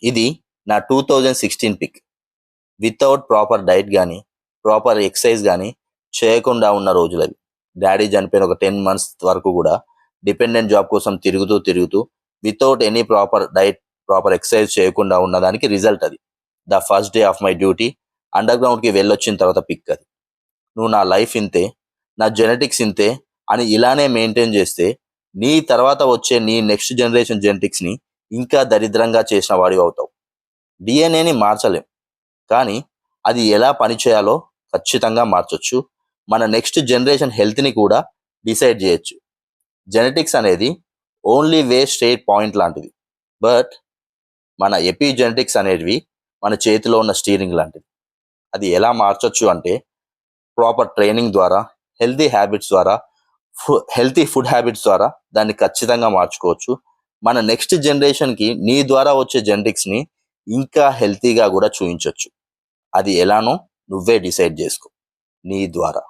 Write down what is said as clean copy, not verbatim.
ఇది నా 2016 pick. Without proper diet కానీ ప్రాపర్ ఎక్సర్సైజ్ కానీ చేయకుండా ఉన్న రోజులవి. డాడీ చనిపోయిన ఒక 10 months వరకు కూడా డిపెండెంట్ జాబ్ కోసం తిరుగుతూ without any proper diet proper exercise చేయకుండా ఉన్నదానికి రిజల్ట్ అది. The first day of my duty under గ్రౌండ్కి వెళ్ళొచ్చిన తర్వాత పిక్ అది. నువ్వు నా లైఫ్ ఇంతే, నా జెనెటిక్స్ ఇంతే అని ఇలానే మెయింటైన్ చేస్తే నీ తర్వాత వచ్చే నీ నెక్స్ట్ జనరేషన్ జెనెటిక్స్ని ఇంకా దరిద్రంగా చేసిన వాడివి అవుతావు. డిఎన్ఏని మార్చలేం, కానీ అది ఎలా పనిచేయాలో ఖచ్చితంగా మార్చొచ్చు. మన నెక్స్ట్ జనరేషన్ హెల్త్ని కూడా డిసైడ్ చేయొచ్చు. జెనెటిక్స్ అనేది ఓన్లీ వే స్ట్రేట్ పాయింట్ లాంటిది, బట్ మన ఎపిజెనెటిక్స్ అనేవి మన చేతిలో ఉన్న స్టీరింగ్ లాంటిది. అది ఎలా మార్చొచ్చు అంటే ప్రాపర్ ట్రైనింగ్ ద్వారా, హెల్తీ హ్యాబిట్స్ ద్వారా, హెల్తీ ఫుడ్ హ్యాబిట్స్ ద్వారా దాన్ని ఖచ్చితంగా మార్చుకోవచ్చు. మన నెక్స్ట్ జనరేషన్కి నీ ద్వారా వచ్చే జెనెటిక్స్ని ఇంకా హెల్తీగా కూడా చూపించవచ్చు. అది ఎలానో నువ్వే డిసైడ్ చేసుకో నీ ద్వారా.